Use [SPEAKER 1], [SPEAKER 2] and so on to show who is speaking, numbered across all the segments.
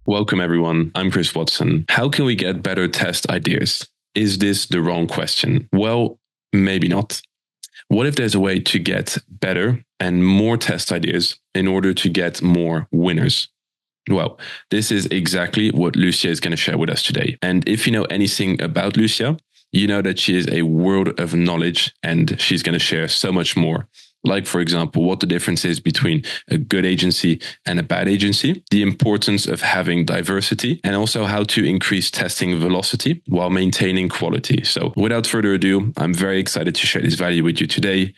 [SPEAKER 1] Welcome, everyone. I'm Chris Watson. How can we get better test ideas? Is this the wrong question? Well, maybe not. What if there's a way to get better and more test ideas in order to get more winners? Well, this is exactly what Lucia is going to share with us today. And if you know anything about Lucia, you know that she is a world of knowledge and she's going to share so much more. Like, for example, what the difference is between a good agency and a bad agency, the importance of having diversity, and also how to increase testing velocity while maintaining quality. So without further ado, I'm very excited to share this value with you today.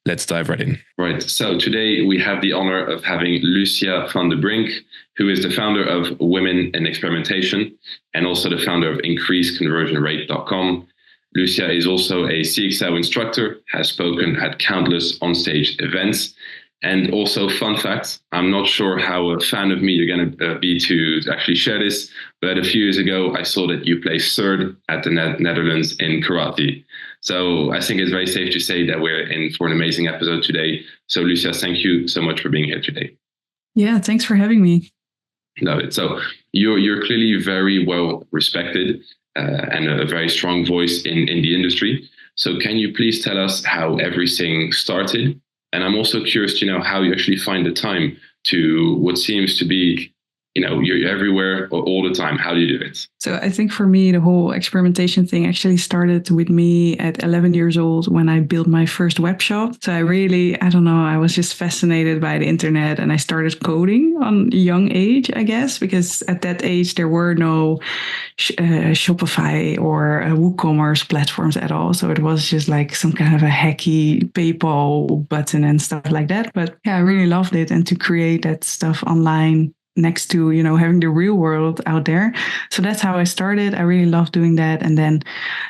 [SPEAKER 1] Let's dive right in. Right. So today we have the honor of having Lucia Van Den Brink, who is the founder of Women in Experimentation and also the founder of IncreaseConversionRate.com. Lucia is also a CXL instructor, has spoken at countless onstage events. And also, fun fact, I'm not sure how a fan of me you're going to be to actually share this, but a few years ago, I saw that you placed third at the Netherlands in karate. So I think it's very safe to say that we're in for an amazing episode today. So Lucia, thank you so much for being here today.
[SPEAKER 2] Yeah, thanks for having me.
[SPEAKER 1] Love it. So you're clearly very well respected and a very strong voice in the industry. So can you please tell us how everything started? And I'm also curious to know how you actually find the time to what seems to be, you're everywhere all the time. How do you do it?
[SPEAKER 2] So I think for me, the whole experimentation thing actually started with me at 11 years old when I built my first web shop. So I was just fascinated by the internet and I started coding on a young age, I guess, because at that age, there were no Shopify or WooCommerce platforms at all. So it was just like some kind of a hacky PayPal button and stuff like that. But yeah, I really loved it. And to create that stuff online next to, having the real world out there. So that's how I started. I really loved doing that. And then,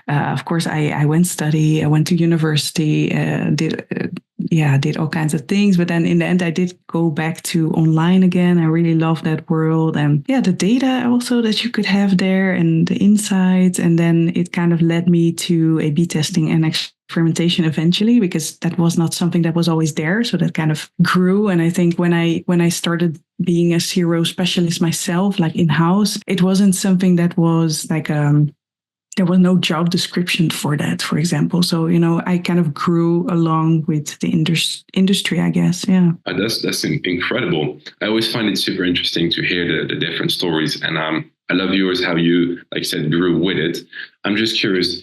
[SPEAKER 2] of course, I went study. I went to university, did all kinds of things. But then in the end, I did go back to online again. I really loved that world. And the data also that you could have there and the insights. And then it kind of led me to A/B testing and experimentation eventually, because that was not something that was always there. So that kind of grew. And I think when I started being a CRO specialist myself, like in-house, it wasn't something that was like, there was no job description for that, for example. So, I kind of grew along with the industry, I guess. Yeah.
[SPEAKER 1] That's incredible. I always find it super interesting to hear the different stories. And I love yours, how you, like I said, grew with it. I'm just curious,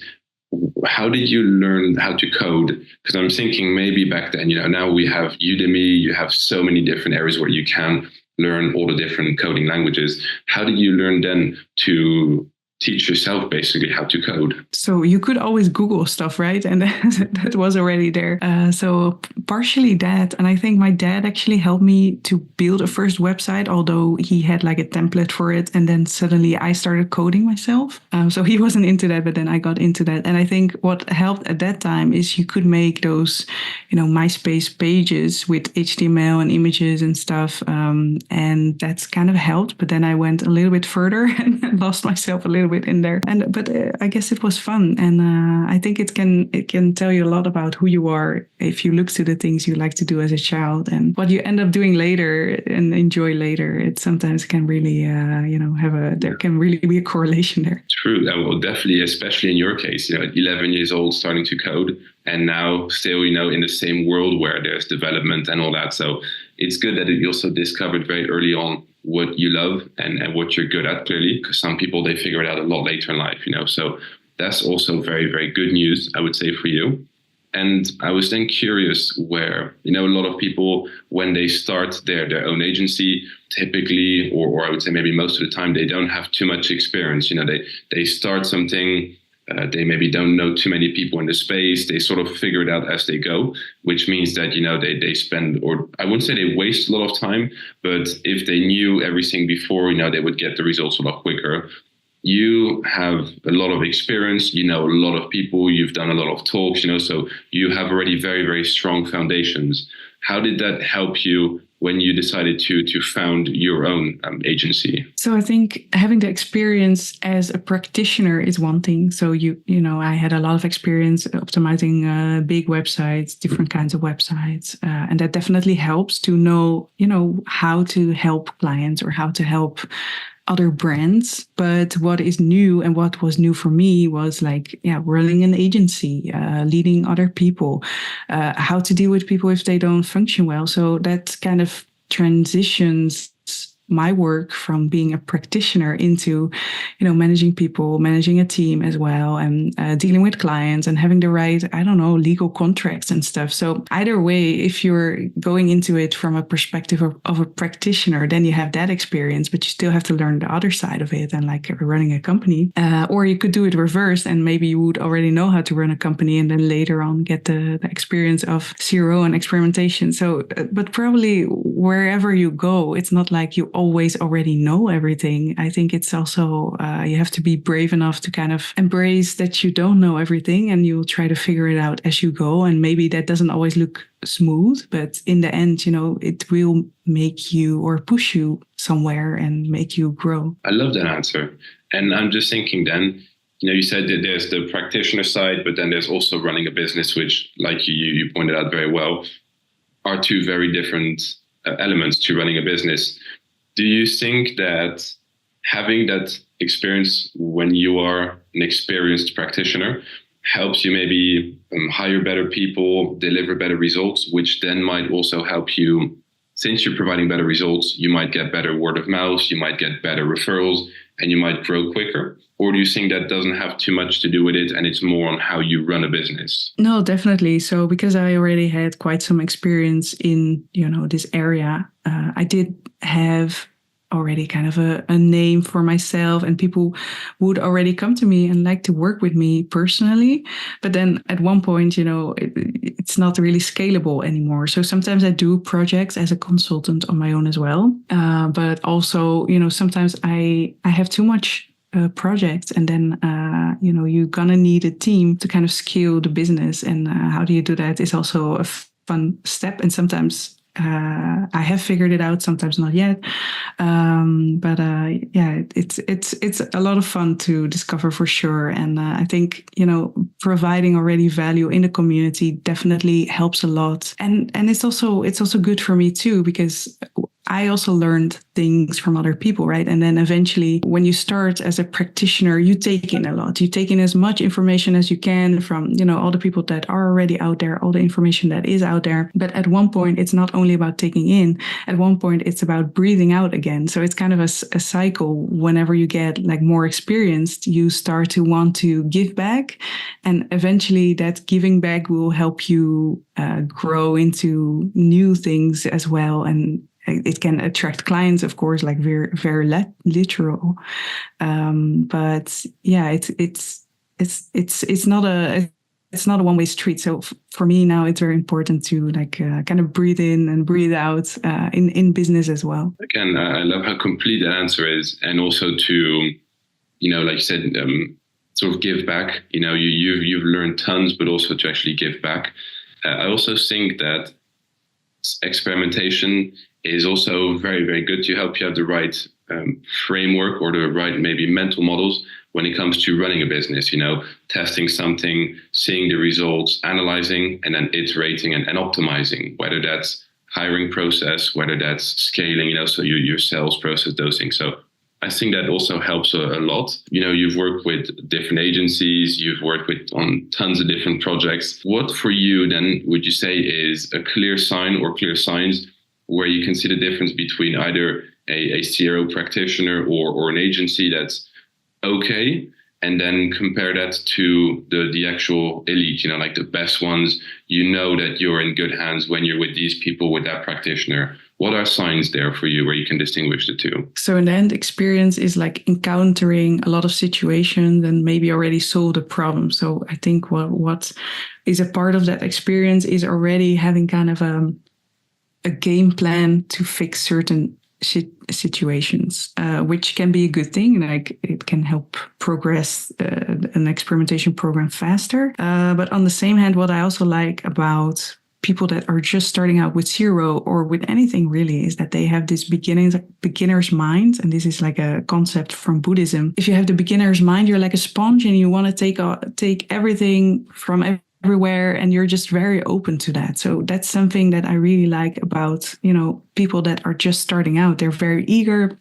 [SPEAKER 1] how did you learn how to code? Because I'm thinking maybe back then, now we have Udemy, you have so many different areas where you can learn all the different coding languages. How did you learn then to teach yourself basically how to code?
[SPEAKER 2] So you could always Google stuff, right? And that was already there. So partially that. And I think my dad actually helped me to build a first website, although he had like a template for it. And then suddenly I started coding myself. So he wasn't into that, but then I got into that. And I think what helped at that time is you could make those, MySpace pages with HTML and images and stuff. And that's kind of helped. But then I went a little bit further and lost myself a little bit in there. But I guess it was fun. And I think it can tell you a lot about who you are if you look to the things you like to do as a child and what you end up doing later and enjoy later. It sometimes can really, there can really be a correlation there.
[SPEAKER 1] True. Well, definitely, especially in your case, at 11 years old, starting to code, and now still, in the same world where there's development and all that. So it's good that you also discovered very early on what you love and what you're good at, clearly, because some people, they figure it out a lot later in life, So that's also very, very good news, I would say, for you. And I was then curious where, a lot of people, when they start their own agency, typically, or I would say maybe most of the time, they don't have too much experience. They start something, they maybe don't know too many people in the space. They sort of figure it out as they go, which means that, they spend, or I wouldn't say they waste a lot of time, but if they knew everything before, they would get the results a lot quicker. You have a lot of experience, a lot of people, you've done a lot of talks, so you have already very, very strong foundations. How did that help you when you decided to found your own agency?
[SPEAKER 2] So I think having the experience as a practitioner is one thing. So I had a lot of experience optimizing big websites, different kinds of websites, and that definitely helps to know how to help clients or how to help other brands. But what is new and what was new for me was like, running an agency, leading other people, how to deal with people if they don't function well. So that kind of transitions my work from being a practitioner into, managing people, managing a team as well, and dealing with clients and having the right, legal contracts and stuff. So either way, if you're going into it from a perspective of a practitioner, then you have that experience, but you still have to learn the other side of it and like running a company. Or you could do it reversed, and maybe you would already know how to run a company and then later on get the experience of CRO and experimentation. So, but probably wherever you go, it's not like you always already know everything. I think it's also, you have to be brave enough to kind of embrace that you don't know everything, and you'll try to figure it out as you go. And maybe that doesn't always look smooth, but in the end, it will make you or push you somewhere and make you grow.
[SPEAKER 1] I love that answer. And I'm just thinking then, you said that there's the practitioner side, but then there's also running a business, which, like you pointed out very well, are two very different elements to running a business. Do you think that having that experience when you are an experienced practitioner helps you maybe hire better people, deliver better results, which then might also help you, since you're providing better results, you might get better word of mouth, you might get better referrals, and you might grow quicker? Or do you think that doesn't have too much to do with it and it's more on how you run a business?
[SPEAKER 2] No, definitely. So because I already had quite some experience in, this area, I did have already kind of a name for myself, and people would already come to me and like to work with me personally. But then at one point, it's not really scalable anymore. So sometimes I do projects as a consultant on my own as well. But also, sometimes I have too much projects, and then you're gonna need a team to kind of scale the business. And how do you do that is also a fun step. And sometimes I have figured it out, sometimes not yet. It's a lot of fun to discover for sure. And I think, providing already value in the community definitely helps a lot. And it's also good for me too, because I also learned things from other people, right? And then eventually, when you start as a practitioner, you take in a lot. You take in as much information as you can from, all the people that are already out there, all the information that is out there. But at one point, it's not only about taking in. At one point, it's about breathing out again. So it's kind of a cycle. Whenever you get like more experienced, you start to want to give back. And eventually that giving back will help you grow into new things as well. And it can attract clients, of course, like very, very literal. But yeah, it's not a one-way street. So for me now, it's very important to kind of breathe in and breathe out in business as well.
[SPEAKER 1] Again, I love how complete that answer is, and also to, like you said, sort of give back. You've learned tons, but also to actually give back. I also think that experimentation is also very, very good to help you have the right framework or the right maybe mental models when it comes to running a business, testing something, seeing the results, analyzing, and then iterating and optimizing, whether that's hiring process, whether that's scaling, so your sales process, those things. So I think that also helps a lot. You've worked with different agencies, you've worked on tons of different projects. What for you then would you say is a clear sign or clear signs where you can see the difference between either a CRO practitioner or an agency that's okay, and then compare that to the actual elite, like the best ones, that you're in good hands when you're with these people, with that practitioner? What are signs there for you where you can distinguish the two?
[SPEAKER 2] So in the end, experience is like encountering a lot of situations and maybe already solved a problem. So I think what is a part of that experience is already having kind of a game plan to fix certain situations, which can be a good thing. Like it can help progress an experimentation program faster. But on the same hand, what I also like about people that are just starting out with CRO or with anything really is that they have this beginner's mind. And this is like a concept from Buddhism. If you have the beginner's mind, you're like a sponge and you want to take everything from everywhere, and you're just very open to that. So that's something that I really like about, people that are just starting out. They're very eager.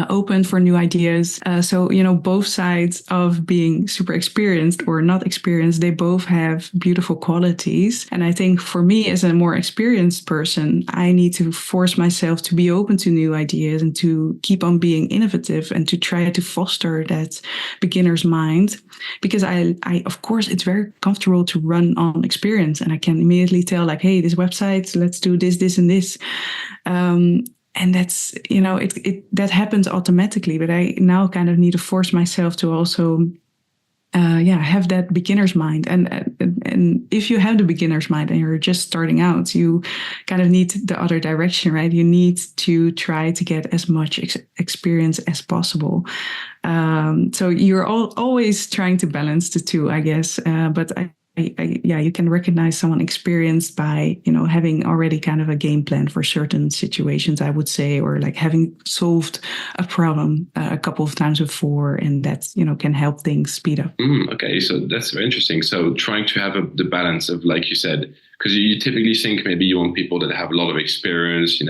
[SPEAKER 2] open for new ideas. So, both sides of being super experienced or not experienced, they both have beautiful qualities. And I think for me as a more experienced person, I need to force myself to be open to new ideas and to keep on being innovative and to try to foster that beginner's mind. Because I of course, it's very comfortable to run on experience, and I can immediately tell like, hey, this website, let's do this, this, and this. And that's, that happens automatically, but I now kind of need to force myself to also, have that beginner's mind. And if you have the beginner's mind and you're just starting out, you kind of need the other direction, right? You need to try to get as much experience as possible. So you're always trying to balance the two, I guess. But you can recognize someone experienced by, having already kind of a game plan for certain situations, I would say, or like having solved a problem a couple of times before, and that, can help things speed up.
[SPEAKER 1] Okay, so that's very interesting. So trying to have the balance of, like you said, because you typically think maybe you want people that have a lot of experience,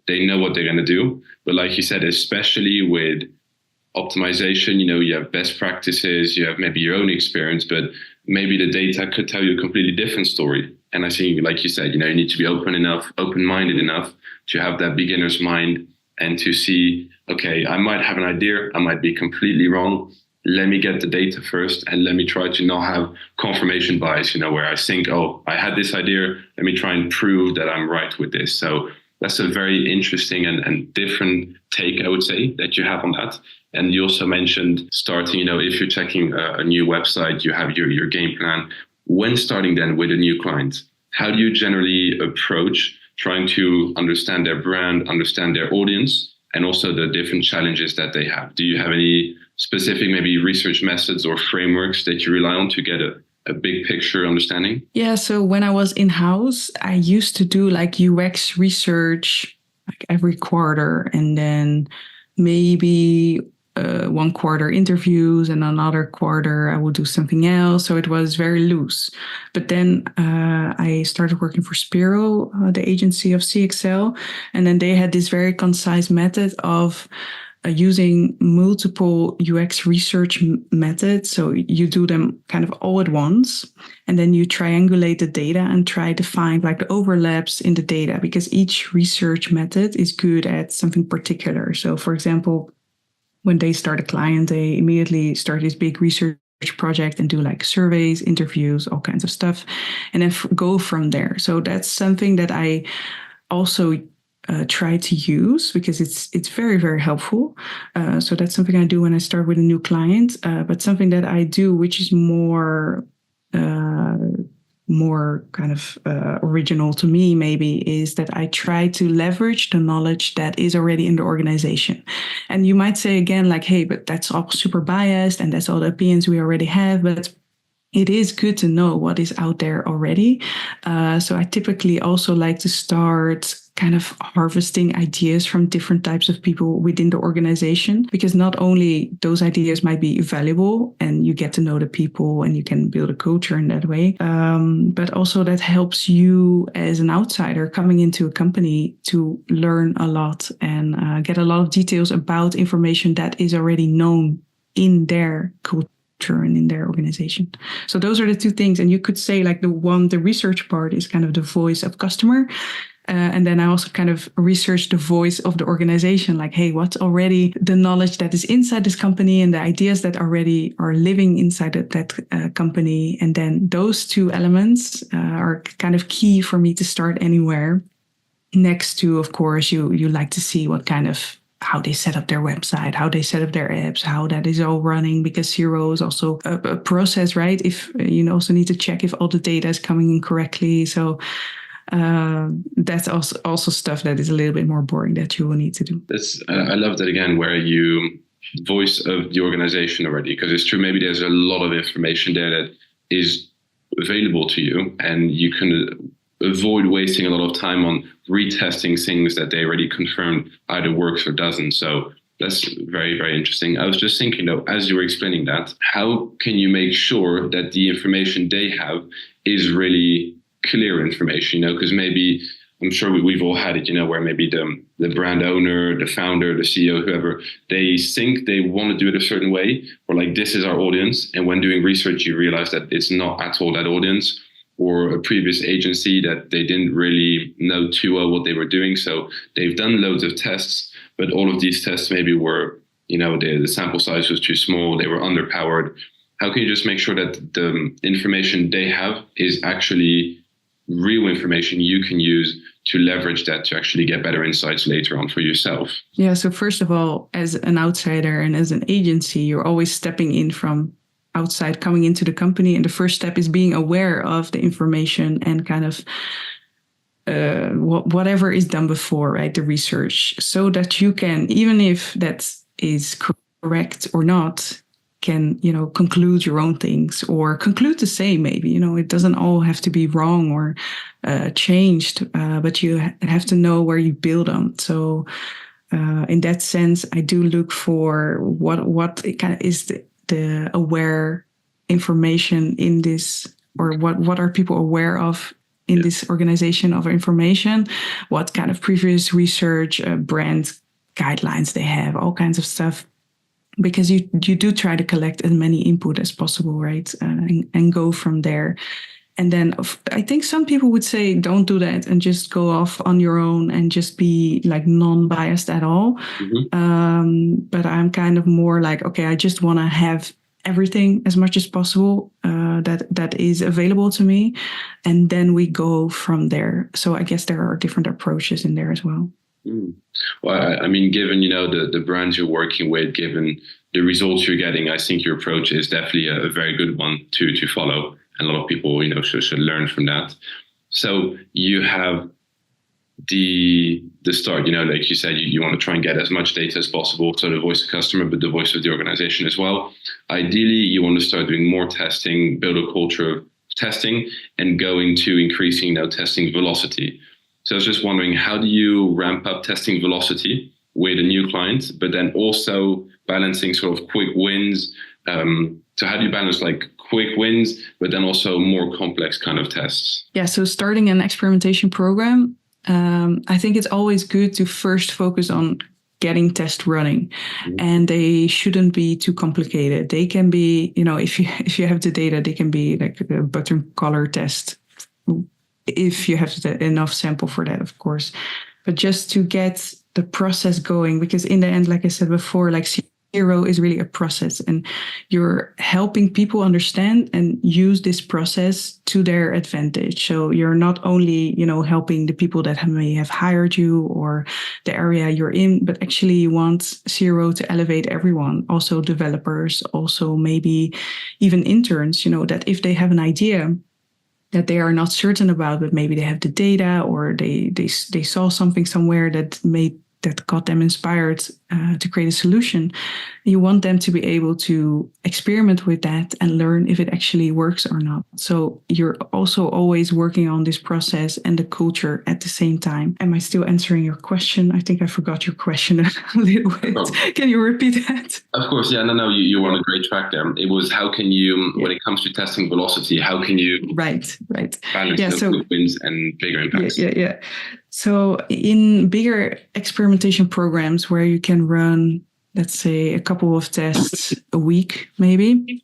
[SPEAKER 1] they know what they're going to do. But like you said, especially with optimization, you have best practices, you have maybe your own experience, but maybe the data could tell you a completely different story. And I think, like you said, you need to be open-minded enough to have that beginner's mind and to see, okay, I might have an idea, I might be completely wrong. Let me get the data first and let me try to not have confirmation bias, where I think, oh, I had this idea, let me try and prove that I'm right with this. So that's a very interesting and different take, I would say, that you have on that. And you also mentioned starting, if you're checking a new website, you have your game plan. When starting then with a new client, how do you generally approach trying to understand their brand, understand their audience, and also the different challenges that they have? Do you have any specific maybe research methods or frameworks that you rely on to get a big picture understanding?
[SPEAKER 2] Yeah, so when I was in-house, I used to do like UX research like every quarter, and then maybe 1 quarter interviews, and another quarter I would do something else. So it was very loose. But then I started working for Spiro, the agency of CXL, and then they had this very concise method of using multiple UX research methods. So you do them kind of all at once, and then you triangulate the data and try to find like the overlaps in the data, because each research method is good at something particular. So for example, when they start a client, they immediately start this big research project and do like surveys, interviews, all kinds of stuff, and then go from there. So that's something that I also try to use, because it's very, very helpful. So that's something I do when I start with a new client. But something that I do, which is more kind of original to me maybe, is that I try to leverage the knowledge that is already in the organization. And you might say again, like, hey, but that's all super biased and that's all the opinions we already have. But it is good to know what is out there already. So I typically also like to start kind of harvesting ideas from different types of people within the organization, because not only those ideas might be valuable and you get to know the people and you can build a culture in that way, but also that helps you as an outsider coming into a company to learn a lot and get a lot of details about information that is already known in their culture and in their organization. So those are the two things. And you could say like the research part is kind of the voice of customer. And then I also kind of research the voice of the organization, like, hey, what's already the knowledge that is inside this company and the ideas that already are living inside that company. And then those two elements are kind of key for me to start anywhere. Next to, of course, you like to see what kind of how they set up their website, how they set up their apps, how that is all running, because zero is also a process, right? If you also need to check if all the data is coming in correctly. So that's also stuff that is a little bit more boring that you will need to do.
[SPEAKER 1] I love that again, where you voice of the organization already, because it's true. Maybe there's a lot of information there that is available to you, and you can avoid wasting a lot of time on retesting things that they already confirmed either works or doesn't. So that's very, very interesting. I was just thinking though, as you were explaining that, how can you make sure that the information they have is really clear information, because maybe I'm sure we've all had it, where maybe the brand owner, the founder, the CEO, whoever, they think they want to do it a certain way, or like, this is our audience. And when doing research, you realize that it's not at all that audience, or a previous agency that they didn't really know too well what they were doing. So they've done loads of tests, but all of these tests maybe were, the sample size was too small, they were underpowered. How can you just make sure that the information they have is actually real information you can use to leverage that to actually get better insights later on for yourself?
[SPEAKER 2] Yeah. So first of all, as an outsider and as an agency, you're always stepping in from outside, coming into the company. And the first step is being aware of the information and kind of whatever is done before, right? The research, so that you can, even if that is correct or not, can, conclude your own things or conclude the same, maybe, it doesn't all have to be wrong or changed, but you have to know where you build on. So in that sense, I do look for what kind of is the aware information in this, or what are people aware of in this organization of information, what kind of previous research, brand guidelines they have, all kinds of stuff. Because you do try to collect as many input as possible, right? And go from there. And then I think some people would say, don't do that and just go off on your own and just be like non-biased at all. Mm-hmm. But I'm kind of more like, okay, I just want to have everything as much as possible that is available to me. And then we go from there. So I guess there are different approaches in there as well.
[SPEAKER 1] Mm. Well, I mean, given, the brands you're working with, given the results you're getting, I think your approach is definitely a very good one to follow. And a lot of people, should learn from that. So you have the start, like you said, you want to try and get as much data as possible. So the voice of the customer, but the voice of the organization as well. Ideally, you want to start doing more testing, build a culture of testing, and going to increasing testing velocity. So I was just wondering, how do you ramp up testing velocity with a new client, but then also balancing sort of quick wins? So how do you balance like quick wins, but then also more complex kind of tests?
[SPEAKER 2] Yeah, so starting an experimentation program, I think it's always good to first focus on getting tests running. Mm-hmm. And they shouldn't be too complicated. They can be, if you have the data, they can be like a button color test, if you have enough sample for that, of course. But just to get the process going, because in the end, like I said before, like Zero is really a process, and you're helping people understand and use this process to their advantage. So you're not only, helping the people that may have hired you or the area you're in, but actually you want Zero to elevate everyone, also developers, also maybe even interns, that if they have an idea that they are not certain about, but maybe they have the data, or they saw something somewhere that got them inspired to create a solution. You want them to be able to experiment with that and learn if it actually works or not. So you're also always working on this process and the culture at the same time. Am I still answering your question? I think I forgot your question a little bit. Oh. Can you repeat that?
[SPEAKER 1] Of course, yeah. No, you were on a great track there. It was, how can you, when it comes to testing velocity, how can you
[SPEAKER 2] balance
[SPEAKER 1] quick wins and bigger impacts?
[SPEAKER 2] Yeah. So in bigger experimentation programs where you can run, let's say, a couple of tests a week, maybe,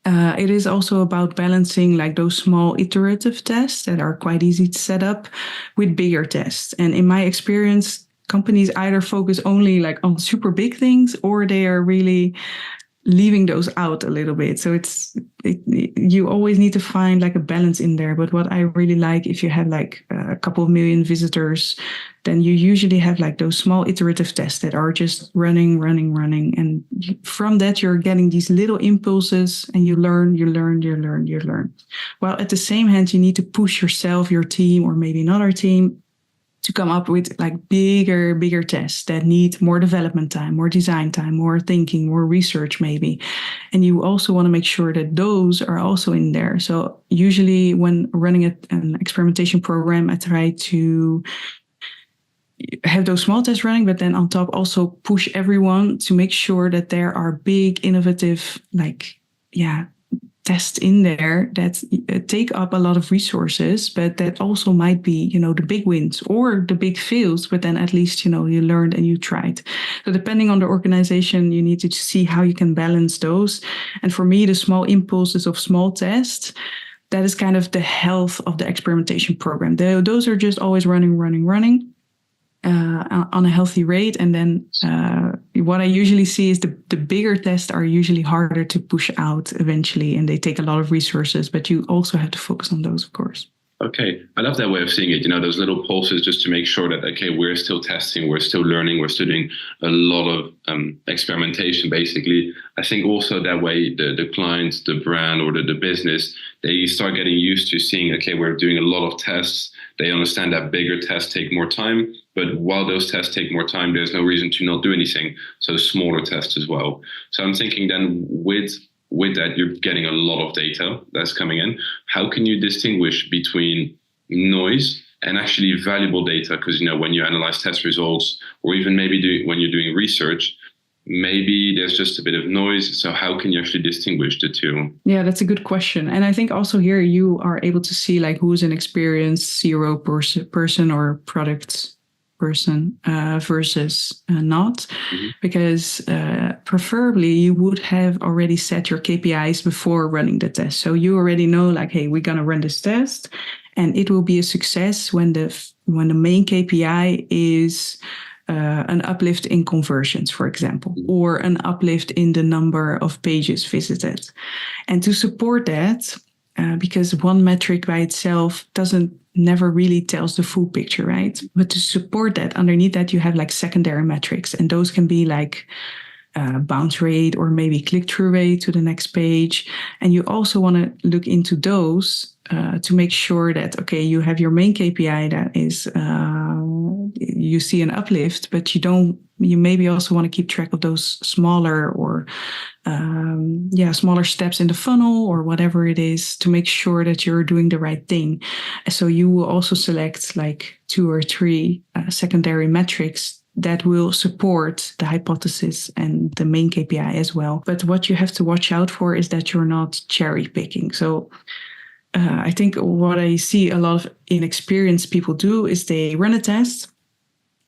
[SPEAKER 2] it is also about balancing like those small iterative tests that are quite easy to set up with bigger tests. And in my experience, companies either focus only like on super big things, or they are really leaving those out a little bit. So you always need to find like a balance in there. But what I really like, if you have like a couple of million visitors, then you usually have like those small iterative tests that are just running. And from that, you're getting these little impulses, and you learn. While at the same hand, you need to push yourself, your team, or maybe another team, to come up with like bigger tests that need more development time, more design time, more thinking, more research maybe. And you also want to make sure that those are also in there. So usually when running an experimentation program, I try to have those small tests running, but then on top also push everyone to make sure that there are big, innovative, tests in there that take up a lot of resources, but that also might be, the big wins or the big fails, but then at least, you learned and you tried. So depending on the organization, you need to see how you can balance those. And for me, the small impulses of small tests, that is kind of the health of the experimentation program. Those are just always running on a healthy rate. And then what I usually see is the bigger tests are usually harder to push out eventually, and they take a lot of resources, but you also have to focus on those, of course.
[SPEAKER 1] Okay. I love that way of seeing it. Those little pulses just to make sure that, okay, we're still testing, we're still learning, we're still doing a lot of experimentation, basically. I think also that way the client, the brand, or the business, they start getting used to seeing, okay, we're doing a lot of tests. They understand that bigger tests take more time, but while those tests take more time, there's no reason to not do anything. So smaller tests as well. So I'm thinking then with that, you're getting a lot of data that's coming in. How can you distinguish between noise and actually valuable data? Because, when you analyze test results, or even maybe when you're doing research, maybe there's just a bit of noise. So how can you actually distinguish the two?
[SPEAKER 2] Yeah, that's a good question. And I think also here you are able to see like who's an experienced CRO person or product person versus not, because preferably you would have already set your KPIs before running the test. So you already know like, hey, we're going to run this test and it will be a success when the main KPI is an uplift in conversions, for example, or an uplift in the number of pages visited. And to support that, because one metric by itself never really tells the full picture, right? But to support that, underneath that, you have like secondary metrics, and those can be like bounce rate or maybe click-through rate to the next page. And you also want to look into those to make sure that, okay, you have your main KPI that is, you see an uplift, but you maybe also want to keep track of those smaller or smaller steps in the funnel or whatever it is to make sure that you're doing the right thing. So you will also select like 2 or 3 secondary metrics that will support the hypothesis and the main KPI as well. But what you have to watch out for is that you're not cherry picking. So I think what I see a lot of inexperienced people do is they run a test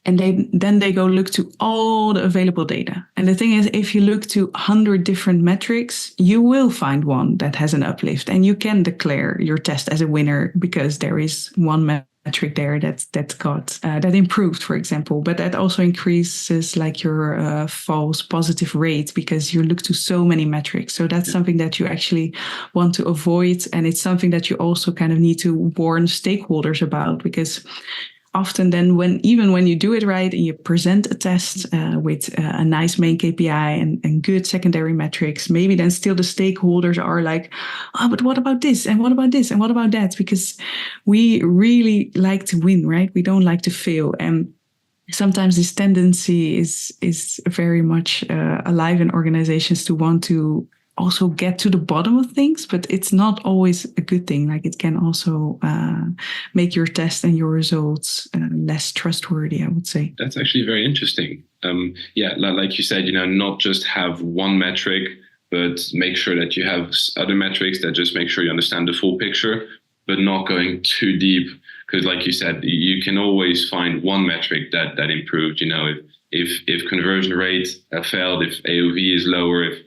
[SPEAKER 2] and then they go look to all the available data. And the thing is, if you look to 100 different metrics, you will find one that has an uplift, and you can declare your test as a winner because there is one metric there that improved, for example. But that also increases like your false positive rate because you look to so many metrics. So that's something that you actually want to avoid, and it's something that you also kind of need to warn stakeholders about, because often then when you do it right and you present a test with a nice main KPI and good secondary metrics, maybe then still the stakeholders are like, oh, but what about this? And what about this? And what about that? Because we really like to win, right? We don't like to fail. And sometimes this tendency is very much alive in organizations to want to also get to the bottom of things, but it's not always a good thing. Like it can also make your test and your results less trustworthy, I would say.
[SPEAKER 1] That's actually very interesting. Like you said, not just have one metric, but make sure that you have other metrics that just make sure you understand the full picture, but not going too deep. Because like you said, you can always find one metric that improved. If conversion rate failed, if AOV is lower, if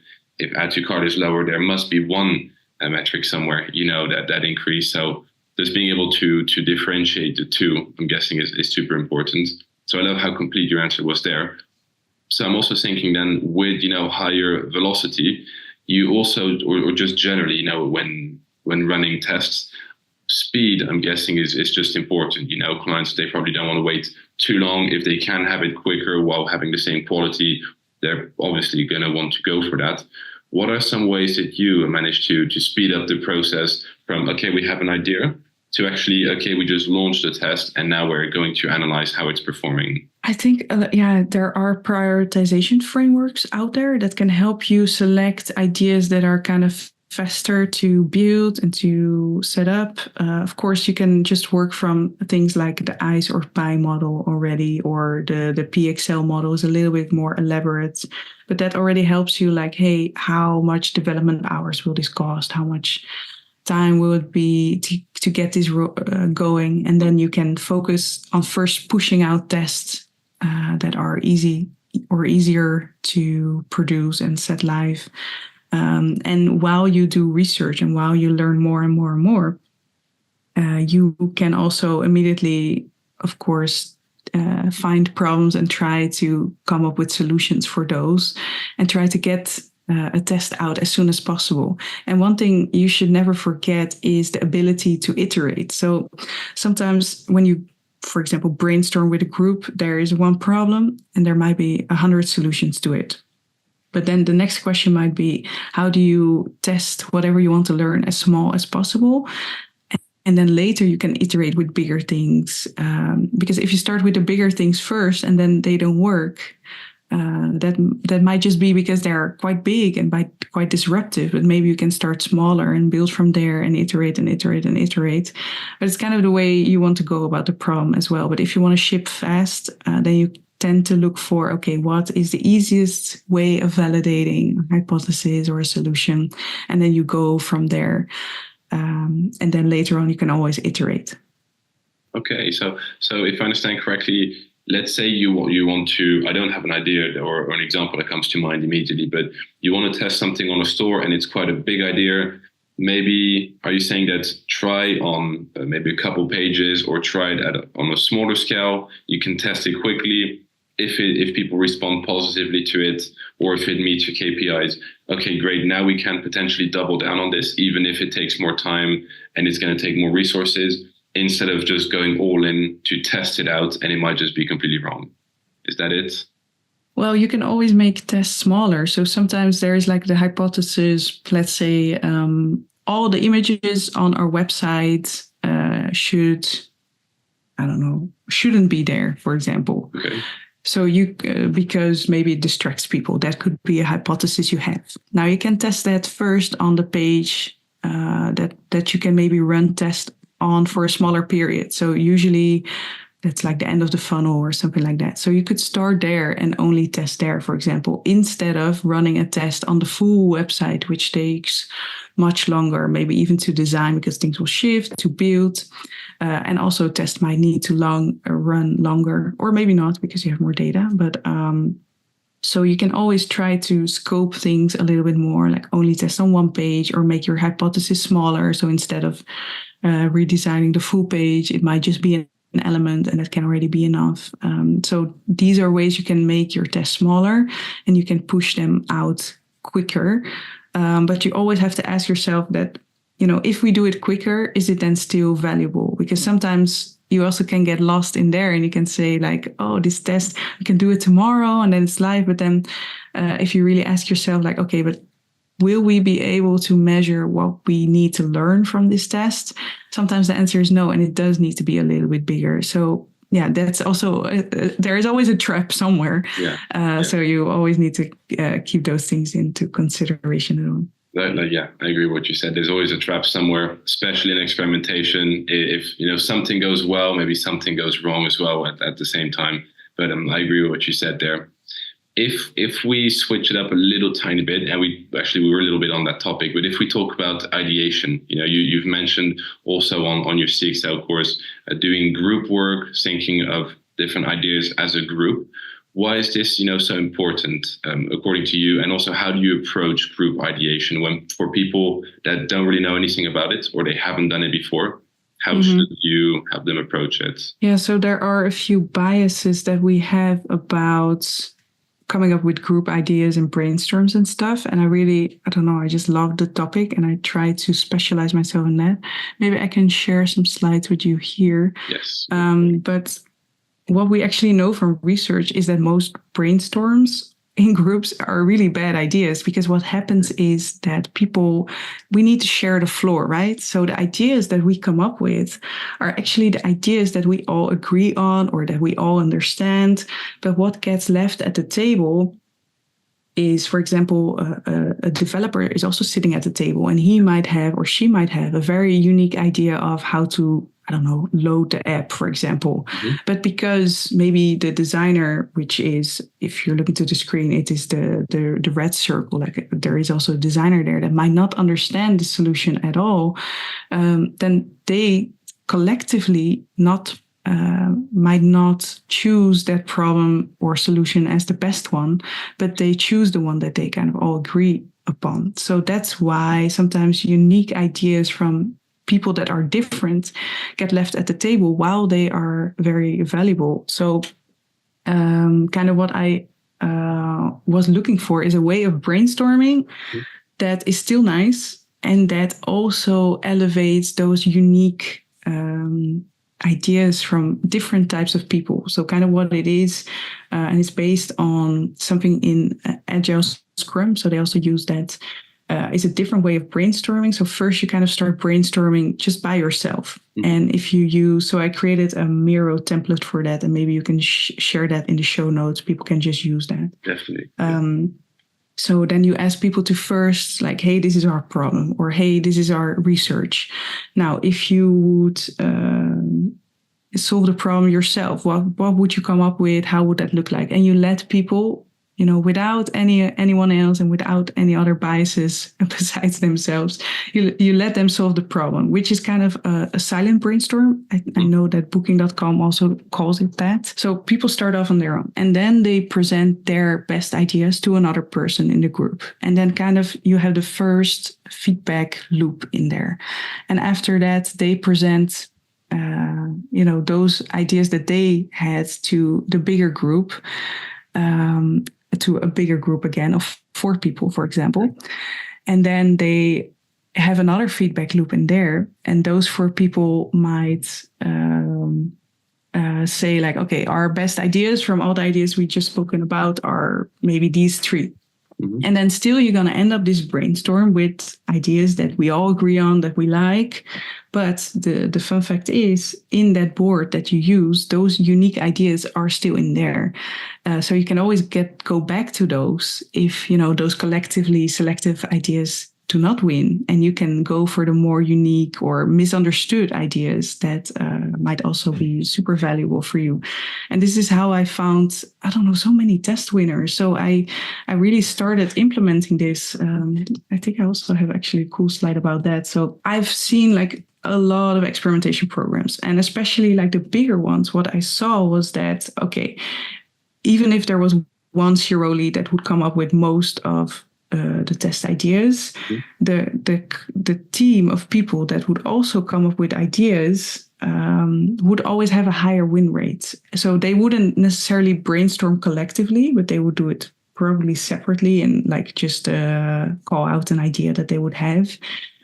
[SPEAKER 1] add to cart is lower, there must be one metric somewhere, that increase. So just being able to differentiate the two, I'm guessing is super important. So I love how complete your answer was there. So I'm also thinking then with, higher velocity, you also, or just generally, when running tests, speed, I'm guessing is just important. Clients, they probably don't want to wait too long. If they can have it quicker while having the same quality, they're obviously going to want to go for that. What are some ways that you manage to speed up the process from, okay, we have an idea, to actually, okay, we just launched the test and now we're going to analyze how it's performing?
[SPEAKER 2] I think, there are prioritization frameworks out there that can help you select ideas that are kind of faster to build and to set up. Of course, you can just work from things like the ICE or PI model already, or the PXL model is a little bit more elaborate. But that already helps you like, hey, how much development hours will this cost? How much time will it be to get this going? And then you can focus on first pushing out tests that are easy or easier to produce and set live. And while you do research and while you learn more and more and more, you can also immediately, of course, find problems and try to come up with solutions for those and try to get a test out as soon as possible. And one thing you should never forget is the ability to iterate. So sometimes when you, for example, brainstorm with a group, there is one problem and there might be 100 solutions to it. But then the next question might be, how do you test whatever you want to learn as small as possible? And then later you can iterate with bigger things. Because if you start with the bigger things first and then they don't work, that might just be because they're quite big and quite disruptive. But maybe you can start smaller and build from there and iterate and iterate and iterate. But it's kind of the way you want to go about the problem as well. But if you want to ship fast, then you tend to look for, okay, what is the easiest way of validating a hypothesis or a solution? And then you go from there. And then later on, you can always iterate.
[SPEAKER 1] Okay, so if I understand correctly, let's say you want to, I don't have an idea or an example that comes to mind immediately, but you want to test something on a store and it's quite a big idea. Maybe, are you saying that try on maybe a couple pages or try it on a smaller scale? You can test it quickly. If people respond positively to it, or if it meets your KPIs, okay, great. Now we can potentially double down on this, even if it takes more time and it's going to take more resources, instead of just going all in to test it out and it might just be completely wrong. Is that it?
[SPEAKER 2] Well, you can always make tests smaller. So sometimes there is like the hypothesis, let's say all the images on our website shouldn't be there, for example.
[SPEAKER 1] Okay.
[SPEAKER 2] So because maybe it distracts people, that could be a hypothesis you have. Now you can test that first on the page that you can maybe run test on for a smaller period. So usually that's like the end of the funnel or something like that. So you could start there and only test there, for example, instead of running a test on the full website, which takes much longer, maybe even to design because things will shift, to build. And also test might need to run longer, or maybe not because you have more data. But so you can always try to scope things a little bit more, like only test on one page or make your hypothesis smaller. So instead of redesigning the full page, it might just be an element and that can already be enough. So these are ways you can make your tests smaller and you can push them out quicker. But you always have to ask yourself that, if we do it quicker, is it then still valuable? Because sometimes you also can get lost in there and you can say like, oh, this test, I can do it tomorrow and then it's live. But then if you really ask yourself like, okay, but will we be able to measure what we need to learn from this test? Sometimes the answer is no, and it does need to be a little bit bigger. So yeah, that's also, there is always a trap somewhere. Yeah. So you always need to keep those things into consideration.
[SPEAKER 1] Yeah, I agree with what you said. There's always a trap somewhere, especially in experimentation. If something goes well, maybe something goes wrong as well at the same time. But I agree with what you said there. If we switch it up a little tiny bit, and we were a little bit on that topic, but if we talk about ideation, you've mentioned also on your CXL course, doing group work, thinking of different ideas as a group. Why is this, so important, according to you? And also, how do you approach group ideation for people that don't really know anything about it or they haven't done it before? How should you have them approach it?
[SPEAKER 2] Yeah, so there are a few biases that we have about coming up with group ideas and brainstorms and stuff. And I just love the topic and I try to specialize myself in that. Maybe I can share some slides with you here.
[SPEAKER 1] Yes.
[SPEAKER 2] But what we actually know from research is that most brainstorms in groups are really bad ideas, because what happens is that we need to share the floor, right? So the ideas that we come up with are actually the ideas that we all agree on or that we all understand. But what gets left at the table is, for example, a developer is also sitting at the table, and he might have or she might have a very unique idea of how to, I don't know, load the app, for example. Mm-hmm. But because maybe the designer, which is, if you're looking to the screen, it is the red circle, like there is also a designer there that might not understand the solution at all, then they collectively might not choose that problem or solution as the best one, but they choose the one that they kind of all agree upon. So that's why sometimes unique ideas from people that are different get left at the table while they are very valuable. So kind of what I was looking for is a way of brainstorming that is still nice and that also elevates those unique ideas from different types of people. So kind of what it is, and it's based on something in Agile Scrum. So they also use that. It's a different way of brainstorming. So first you kind of start brainstorming just by yourself. Mm-hmm. And if you use, so I created a Miro template for that, and maybe you can share that in the show notes. People can just use that.
[SPEAKER 1] Definitely.
[SPEAKER 2] So then you ask people to first, like, hey, this is our problem, or hey, this is our research. Now, if you would solve the problem yourself, what would you come up with? How would that look like? And you let people, without anyone else and without any other biases besides themselves, you let them solve the problem, which is kind of a silent brainstorm. I know that Booking.com also calls it that. So people start off on their own, and then they present their best ideas to another person in the group. And then kind of you have the first feedback loop in there. And after that, they present those ideas that they had to the bigger group, to a bigger group again of 4 people, for example. And then they have another feedback loop in there. And those 4 people might say like, okay, our best ideas from all the ideas we just spoken about are maybe these 3. Mm-hmm. And then still you're going to end up this brainstorm with ideas that we all agree on, that we like. But the fun fact is, in that board that you use, those unique ideas are still in there. So you can always go back to those if, those collectively selective ideas do not win. And you can go for the more unique or misunderstood ideas that might also be super valuable for you. And this is how I found, so many test winners. So I really started implementing this. I think I also have actually a cool slide about that. So I've seen like a lot of experimentation programs, and especially like the bigger ones. What I saw was that, okay, even if there was one zero lead that would come up with most of the test ideas, the team of people that would also come up with ideas would always have a higher win rate. So they wouldn't necessarily brainstorm collectively, but they would do it probably separately and like just call out an idea that they would have.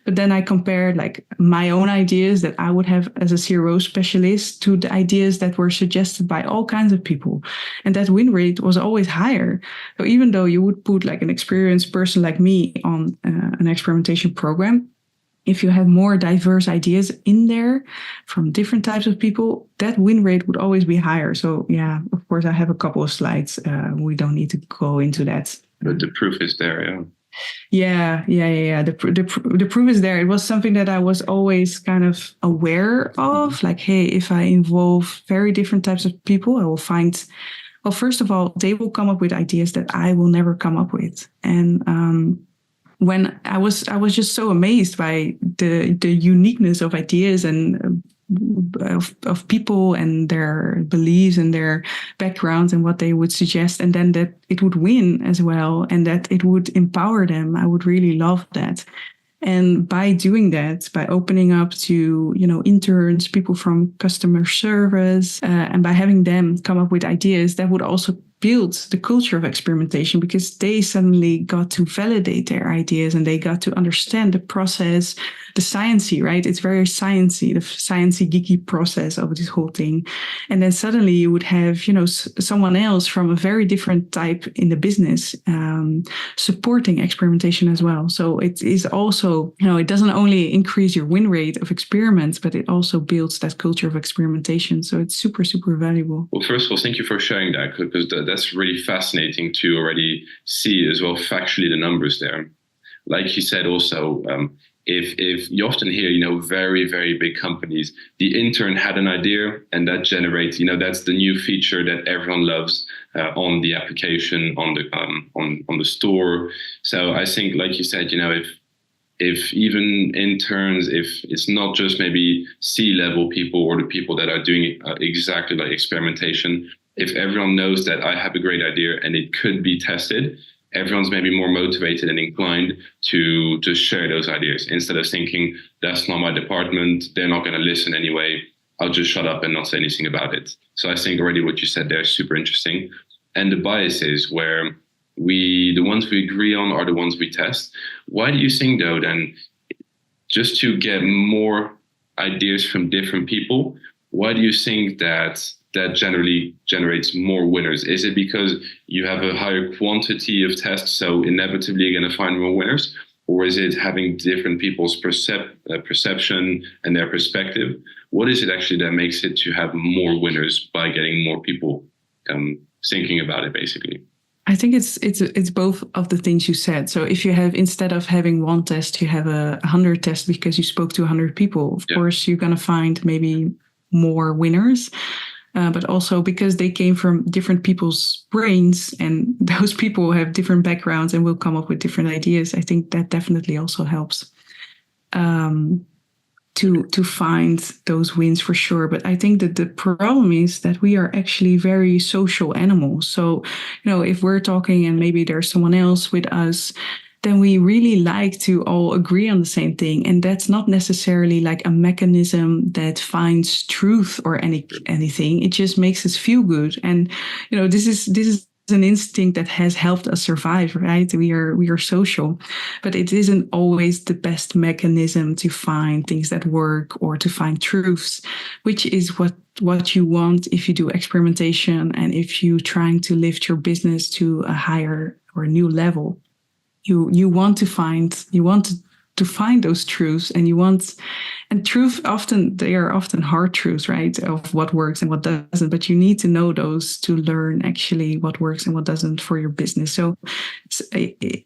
[SPEAKER 2] But then I compared like my own ideas that I would have as a CRO specialist to the ideas that were suggested by all kinds of people. And that win rate was always higher. So even though you would put like an experienced person like me on an experimentation program, if you have more diverse ideas in there from different types of people, that win rate would always be higher. So yeah, of course, I have a couple of slides. We don't need to go into that.
[SPEAKER 1] But the proof is there, yeah.
[SPEAKER 2] Yeah. The proof is there. It was something that I was always kind of aware of. Like, hey, if I involve very different types of people, I will find, well, first of all, they will come up with ideas that I will never come up with. And when I was just so amazed by the uniqueness of ideas and of people and their beliefs and their backgrounds and what they would suggest, and then that it would win as well and that it would empower them. I would really love that. And by doing that, by opening up to, interns, people from customer service, and by having them come up with ideas, that would also build the culture of experimentation, because they suddenly got to validate their ideas and they got to understand the process, the sciencey, right? It's very sciencey, the sciencey geeky process of this whole thing. And then suddenly you would have, someone else from a very different type in the business supporting experimentation as well. So it is also, it doesn't only increase your win rate of experiments, but it also builds that culture of experimentation. So it's super, super valuable.
[SPEAKER 1] Well, first of all, thank you for sharing that, because that's really fascinating to already see as well factually the numbers there. Like you said, also, if you often hear, very, very big companies, the intern had an idea and that generates, that's the new feature that everyone loves on the application, on the store. So I think, like you said, if even interns, if it's not just maybe C-level people or the people that are doing exactly like experimentation, if everyone knows that I have a great idea and it could be tested, everyone's maybe more motivated and inclined to just share those ideas instead of thinking, that's not my department, they're not going to listen anyway, I'll just shut up and not say anything about it. So I think already what you said there is super interesting. And the biases where the ones we agree on are the ones we test. Why do you think, though, then, just to get more ideas from different people, why do you think that generally generates more winners? Is it because you have a higher quantity of tests, so inevitably you're going to find more winners? Or is it having different people's perception and their perspective? What is it actually that makes it to have more winners by getting more people thinking about it, basically?
[SPEAKER 2] I think it's both of the things you said. So if you have, instead of having one test, you have 100 tests because you spoke to 100 people, of course, you're going to find maybe more winners. But also because they came from different people's brains and those people have different backgrounds and will come up with different ideas. I think that definitely also helps to find those wins for sure. But I think that the problem is that we are actually very social animals. So, if we're talking and maybe there's someone else with us, then we really like to all agree on the same thing. And that's not necessarily like a mechanism that finds truth or anything. It just makes us feel good. And, this is an instinct that has helped us survive, right? We are social, but it isn't always the best mechanism to find things that work or to find truths, which is what you want if you do experimentation and if you're trying to lift your business to a higher or a new level. You want to find those truths, and truth they are often hard truths, right? Of what works and what doesn't, but you need to know those to learn actually what works and what doesn't for your business. So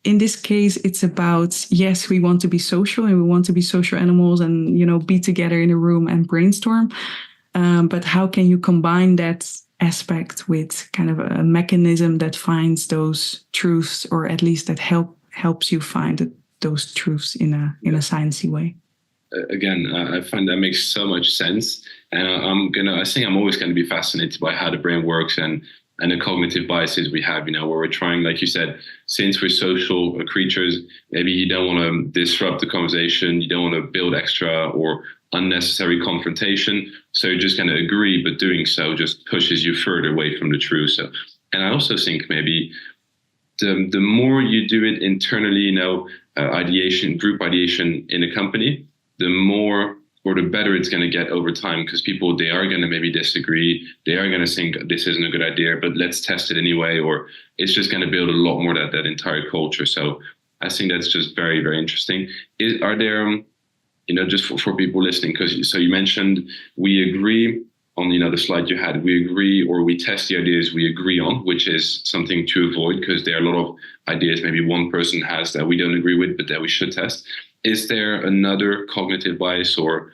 [SPEAKER 2] in this case, it's about, yes, we want to be social and we want to be social animals and, be together in a room and brainstorm. But how can you combine that aspect with kind of a mechanism that finds those truths, or at least that helps you find those truths in a sciencey way?
[SPEAKER 1] Again, I find that makes so much sense, and I think I'm always going to be fascinated by how the brain works and the cognitive biases we have. Where we're trying, like you said, since we're social creatures, maybe you don't want to disrupt the conversation, you don't want to build extra or unnecessary confrontation, so you're just going to agree, but doing so just pushes you further away from the truth. So, and I also think maybe the more you do it internally, group ideation in a company, the more or the better it's going to get over time, because people, they are going to maybe disagree. They are going to think this isn't a good idea, but let's test it anyway, or it's just going to build a lot more that entire culture. So I think that's just very, very interesting. Are there, just for people listening, so you mentioned we agree on, the slide you had, we agree, or we test the ideas we agree on, which is something to avoid because there are a lot of ideas maybe one person has that we don't agree with, but that we should test. Is there another cognitive bias or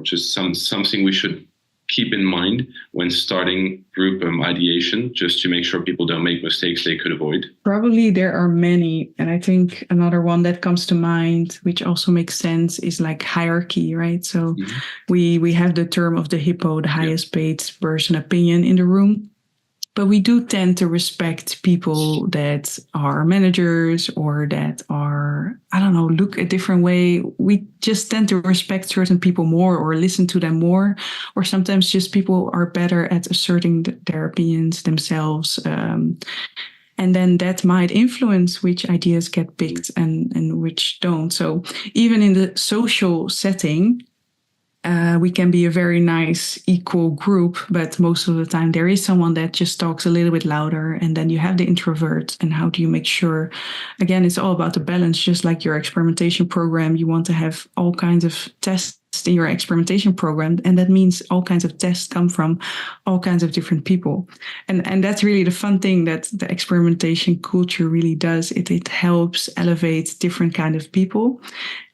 [SPEAKER 1] just something we should keep in mind when starting group ideation, just to make sure people don't make mistakes they could avoid?
[SPEAKER 2] Probably there are many. And I think another one that comes to mind, which also makes sense, is like hierarchy, right? So we have the term of the hippo, the highest paid person opinion in the room. But we do tend to respect people that are managers or that are, look a different way. We just tend to respect certain people more or listen to them more. Or sometimes just people are better at asserting their opinions themselves. And then that might influence which ideas get picked and which don't. So even in the social setting, we can be a very nice, equal group, but most of the time there is someone that just talks a little bit louder, and then you have the introverts. And how do you make sure? Again, it's all about the balance. Just like your experimentation program, you want to have all kinds of tests in your experimentation program. And that means all kinds of tests come from all kinds of different people. And that's really the fun thing that the experimentation culture really does. It helps elevate different kind of people.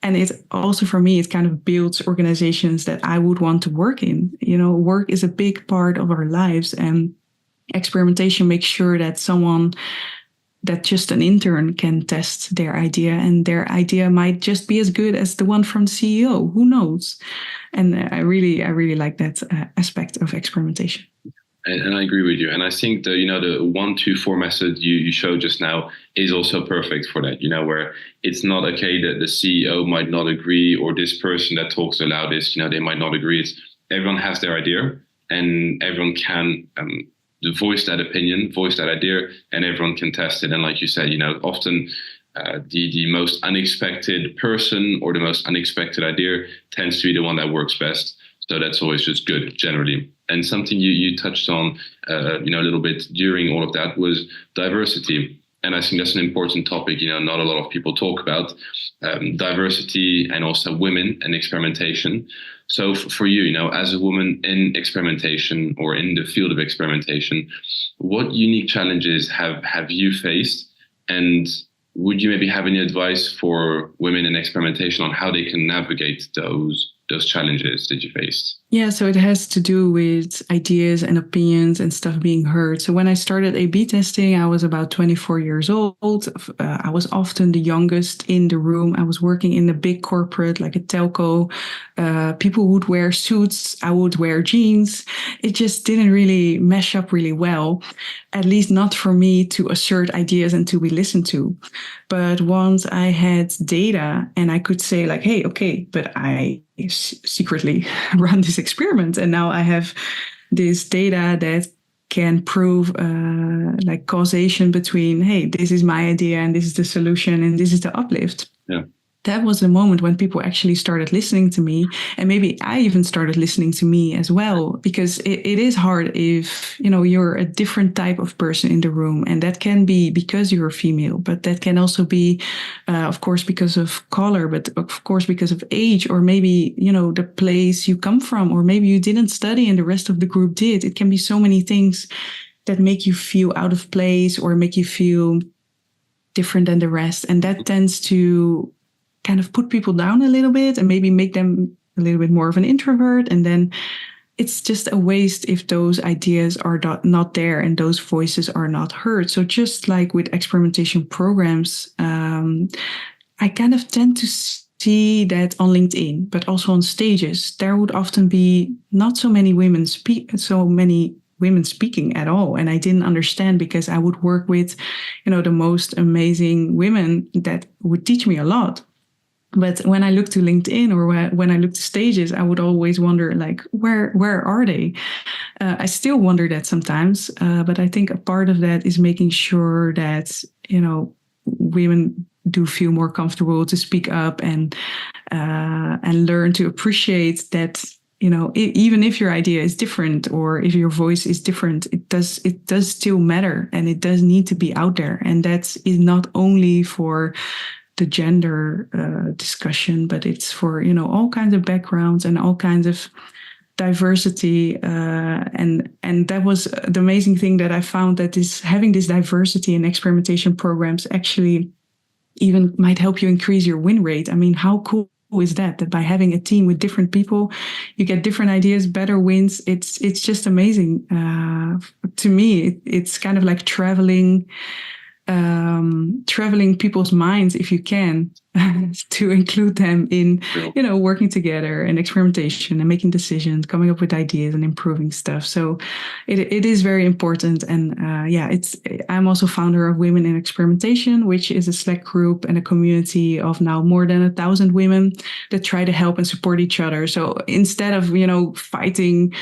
[SPEAKER 2] And it also, for me, it kind of builds organizations that I would want to work in. Work is a big part of our lives, and experimentation makes sure that just an intern can test their idea, and their idea might just be as good as the one from the CEO. Who knows? And I really like that aspect of experimentation.
[SPEAKER 1] And I agree with you. And I think the 1-2-4 method you showed just now is also perfect for that, where it's not okay that the CEO might not agree, or this person that talks the loudest, they might not agree. It's everyone has their idea, and everyone can voice that opinion, voice that idea, and everyone can test it. And like you said, often the most unexpected person or the most unexpected idea tends to be the one that works best. So that's always just good generally. And something you touched on, a little bit during all of that was diversity. And I think that's an important topic, not a lot of people talk about diversity and also women and experimentation. So for you, as a woman in experimentation or in the field of experimentation, what unique challenges have you faced? And would you maybe have any advice for women in experimentation on how they can navigate those challenges that you faced?
[SPEAKER 2] Yeah, so it has to do with ideas and opinions and stuff being heard. So when I started A/B testing, I was about 24 years old. I was often the youngest in the room. I was working in a big corporate, like a telco. People would wear suits. I would wear jeans. It just didn't really mesh up really well, at least not for me to assert ideas and to be listened to. But once I had data and I could say like, hey, okay, but I secretly run this experiment, and now I have this data that can prove like causation between, hey, this is my idea and this is the solution and this is the uplift.
[SPEAKER 1] Yeah.
[SPEAKER 2] That was the moment when people actually started listening to me, and maybe I even started listening to me as well, because it is hard if you're a different type of person in the room, and that can be because you're female, but that can also be of course because of color, but of course because of age, or maybe the place you come from, or maybe you didn't study and the rest of the group did. It can be so many things that make you feel out of place or make you feel different than the rest, and that tends to kind of put people down a little bit and maybe make them a little bit more of an introvert. And then it's just a waste if those ideas are not there and those voices are not heard. So just like with experimentation programs, I kind of tend to see that on LinkedIn, but also on stages, there would often be not so many women speaking at all. And I didn't understand, because I would work with, the most amazing women that would teach me a lot. But when I look to LinkedIn or when I look to stages, I would always wonder, like, where are they? I still wonder that sometimes. But I think a part of that is making sure that, women do feel more comfortable to speak up and learn to appreciate that, even if your idea is different or if your voice is different, it does still matter, and it does need to be out there. And that is not only for the gender discussion, but it's for all kinds of backgrounds and all kinds of diversity, and that was the amazing thing that I found, that having this diversity in experimentation programs actually even might help you increase your win rate. I mean, how cool is that by having a team with different people, you get different ideas, better wins. It's just amazing. To me, it's kind of like traveling people's minds, if you can, to include them in, working together and experimentation and making decisions, coming up with ideas and improving stuff. So it is very important. And I'm also founder of Women in Experimentation, which is a Slack group and a community of now more than 1,000 women that try to help and support each other. So instead of, fighting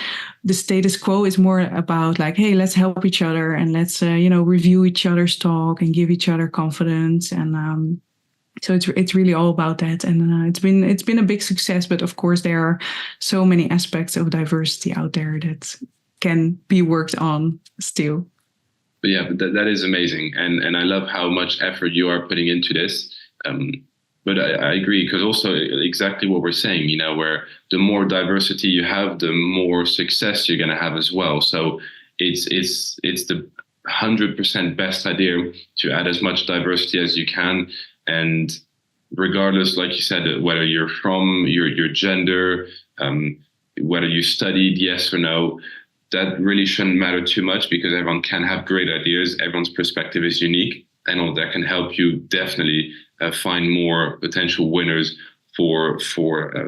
[SPEAKER 2] the status quo, is more about like, hey, let's help each other and let's, review each other's talk and give each other confidence. And so it's really all about that. And it's been a big success. But of course, there are so many aspects of diversity out there that can be worked on still.
[SPEAKER 1] But yeah, that is amazing. And I love how much effort you are putting into this. But I agree, because also exactly what we're saying, where the more diversity you have, the more success you're going to have as well. So it's the 100% best idea to add as much diversity as you can, and regardless, like you said, whether you're from your gender, whether you studied, yes or no, that really shouldn't matter too much, because everyone can have great ideas. Everyone's perspective is unique, and all that can help you definitely find more potential winners for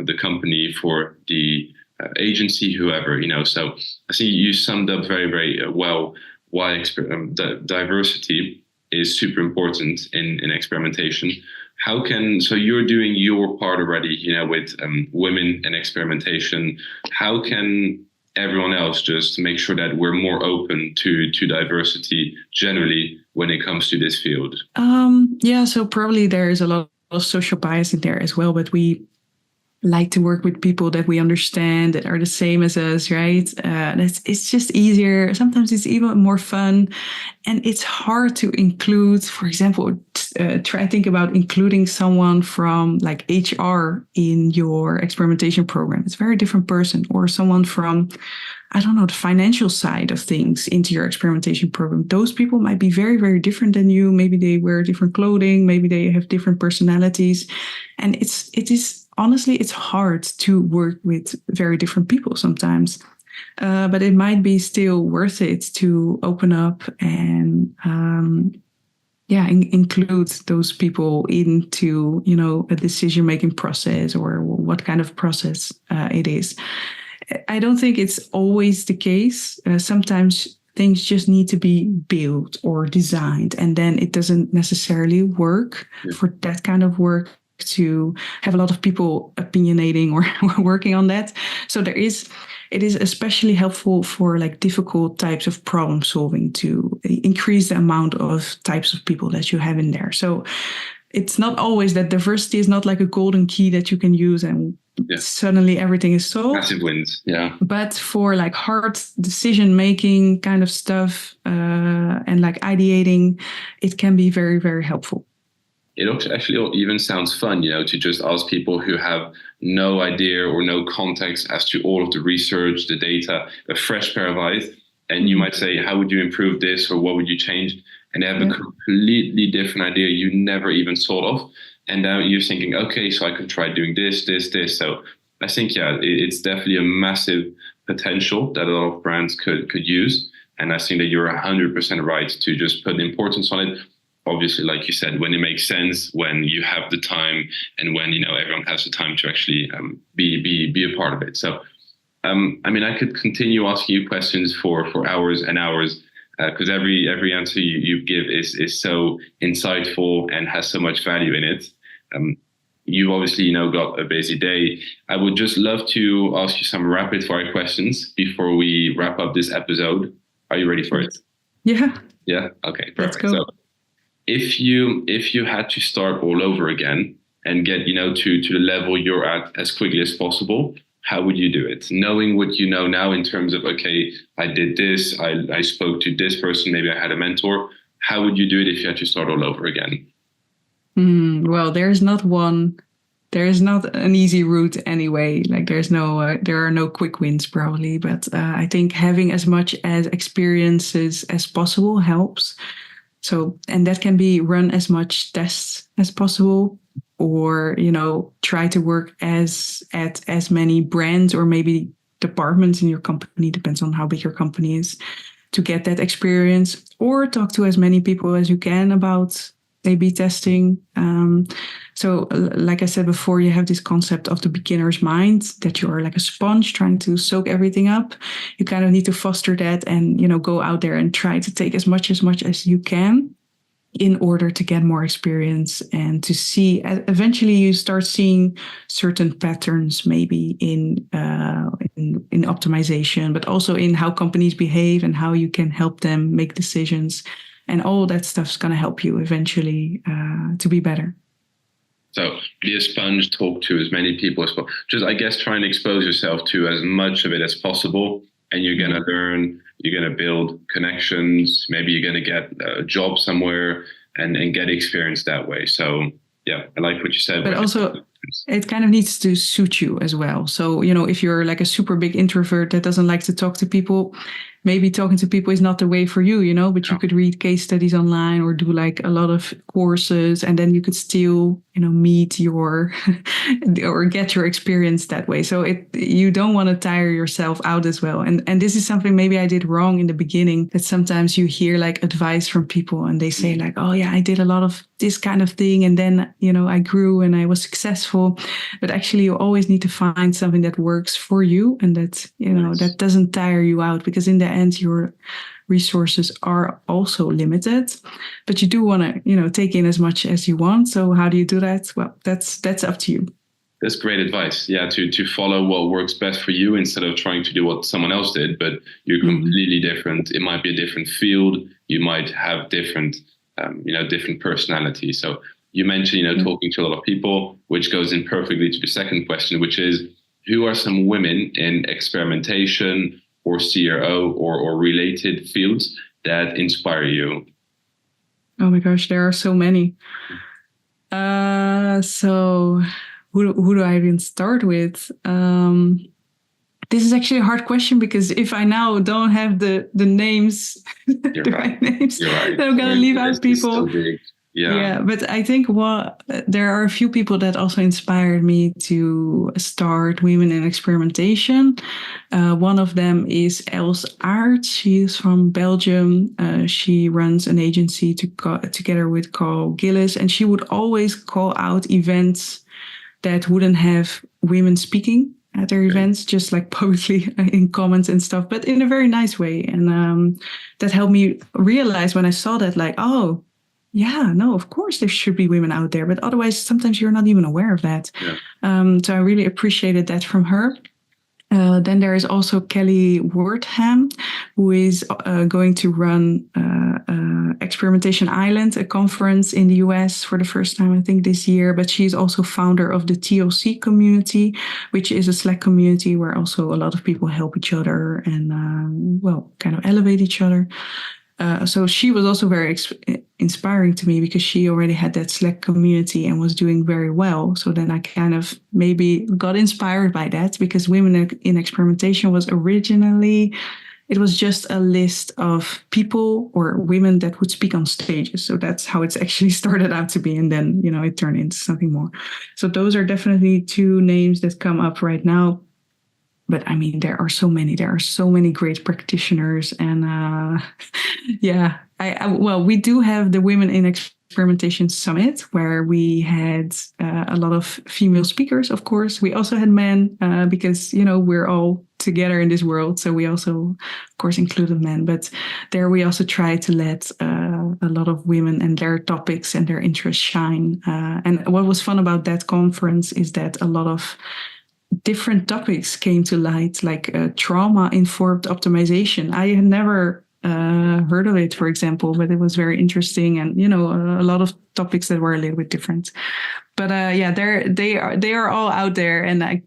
[SPEAKER 1] the company, for the agency, whoever. So I think you summed up very, very well why diversity is super important in experimentation. So you're doing your part already, with women in experimentation. How can everyone else just make sure that we're more open to diversity generally when it comes to this field?
[SPEAKER 2] Yeah, so probably there is a lot of social bias in there as well, but we like to work with people that we understand, that are the same as us, right? It's just easier. Sometimes it's even more fun, and it's hard to include. For example, try think about including someone from like HR in your experimentation program. It's a very different person, or someone from, I don't know, the financial side of things into your experimentation program. Those people might be very, very different than you. Maybe they wear different clothing. Maybe they have different personalities, and it is honestly, it's hard to work with very different people sometimes. But it might be still worth it to open up and include those people into, a decision-making process, or what kind of process it is. I don't think it's always the case. Sometimes things just need to be built or designed, and then it doesn't necessarily work for that kind of work to have a lot of people opinionating or working on that. So it is especially helpful for like difficult types of problem solving to increase the amount of types of people that you have in there. So it's not always that diversity is not like a golden key that you can use and suddenly everything is solved.
[SPEAKER 1] Massive wins, yeah.
[SPEAKER 2] But for like hard decision making kind of stuff and like ideating, it can be very, very helpful.
[SPEAKER 1] It actually even sounds fun, to just ask people who have no idea or no context as to all of the research, the data, a fresh pair of eyes. And you might say, how would you improve this, or what would you change? And they have a completely different idea you never even thought of. And now you're thinking, okay, so I could try doing this. So I think, it's definitely a massive potential that a lot of brands could use. And I think that you're 100% right to just put the importance on it. Obviously, like you said, when it makes sense, when you have the time, and when everyone has the time to actually be a part of it. So, I could continue asking you questions for hours and hours, because every answer you give is so insightful and has so much value in it. You've obviously got a busy day. I would just love to ask you some rapid fire questions before we wrap up this episode. Are you ready for it?
[SPEAKER 2] Yeah.
[SPEAKER 1] Yeah. Okay. Perfect.
[SPEAKER 2] Let's go.
[SPEAKER 1] So, if you had to start all over again and get to the level you're at as quickly as possible, how would you do it? Knowing what you know now in terms of, okay, I did this, I spoke to this person, maybe I had a mentor. How would you do it if you had to start all over again?
[SPEAKER 2] Well, there is not an easy route anyway. Like there are no quick wins probably, but I think having as much as experiences as possible helps. So, and that can be run as much tests as possible, or, try to work at as many brands or maybe departments in your company, depends on how big your company is, to get that experience, or talk to as many people as you can about A/B testing. So like I said before, you have this concept of the beginner's mind, that you are like a sponge trying to soak everything up. You kind of need to foster that and, go out there and try to take as much as you can in order to get more experience and to see, eventually you start seeing certain patterns, maybe in optimization, but also in how companies behave and how you can help them make decisions. And all that stuff's going to help you eventually to be better.
[SPEAKER 1] So be a sponge, talk to as many people as possible. Just, I guess, try and expose yourself to as much of it as possible. And you're going to learn, you're going to build connections. Maybe you're going to get a job somewhere and get experience that way. So Yeah, I like what you said.
[SPEAKER 2] But also, it kind of needs to suit you as well. So, if you're like a super big introvert that doesn't like to talk to people, maybe talking to people is not the way for you, but you could read case studies online or do like a lot of courses, and then you could still, meet your or get your experience that way. So you don't want to tire yourself out as well. And this is something maybe I did wrong in the beginning, that sometimes you hear like advice from people and they say like, oh yeah, I did a lot of this kind of thing. And then, I grew and I was successful. But actually you always need to find something that works for you and that, that doesn't tire you out, because in the end, your resources are also limited, but you do want to, take in as much as you want. So how do you do that? Well, that's up to you.
[SPEAKER 1] That's great advice. Yeah, to follow what works best for you instead of trying to do what someone else did, but you're completely different. It might be a different field. You might have different, different personality. So you mentioned, talking to a lot of people, which goes in perfectly to the second question, which is, who are some women in experimentation or CRO or related fields that inspire you?
[SPEAKER 2] Oh my gosh, there are so many. So who do I even start with? This is actually a hard question, because if I now don't have the names, right names, then I'm gonna leave out people. Yeah, but I think there are a few people that also inspired me to start Women in Experimentation. One of them is Els Aert. She is from Belgium. She runs an agency together with Carl Gillis, and she would always call out events that wouldn't have women speaking at their events, just like publicly in comments and stuff, but in a very nice way. And that helped me realize when I saw that, like, oh, yeah, no, of course there should be women out there, but otherwise sometimes you're not even aware of that. Yeah. So I really appreciated that from her. Then there is also Kelly Wortham, who is going to run Experimentation Island, a conference in the US for the first time, I think, this year. But she's also founder of the TLC community, which is a Slack community where also a lot of people help each other and, kind of elevate each other. So she was also very inspiring to me, because she already had that Slack community and was doing very well. So then I kind of maybe got inspired by that, because Women in Experimentation was originally, it was just a list of people or women that would speak on stages. So that's how it's actually started out to be. And then, it turned into something more. So those are definitely two names that come up right now. But I mean, there are so many. There are so many great practitioners, and we do have the Women in Experimentation Summit, where we had a lot of female speakers. Of course, we also had men, because we're all together in this world, so we also, of course, included men. But there we also try to let a lot of women and their topics and their interests shine. And what was fun about that conference is that a lot of different topics came to light, like trauma-informed optimization. I had never heard of it, for example, but it was very interesting, and a lot of topics that were a little bit different. But they are all out there, and I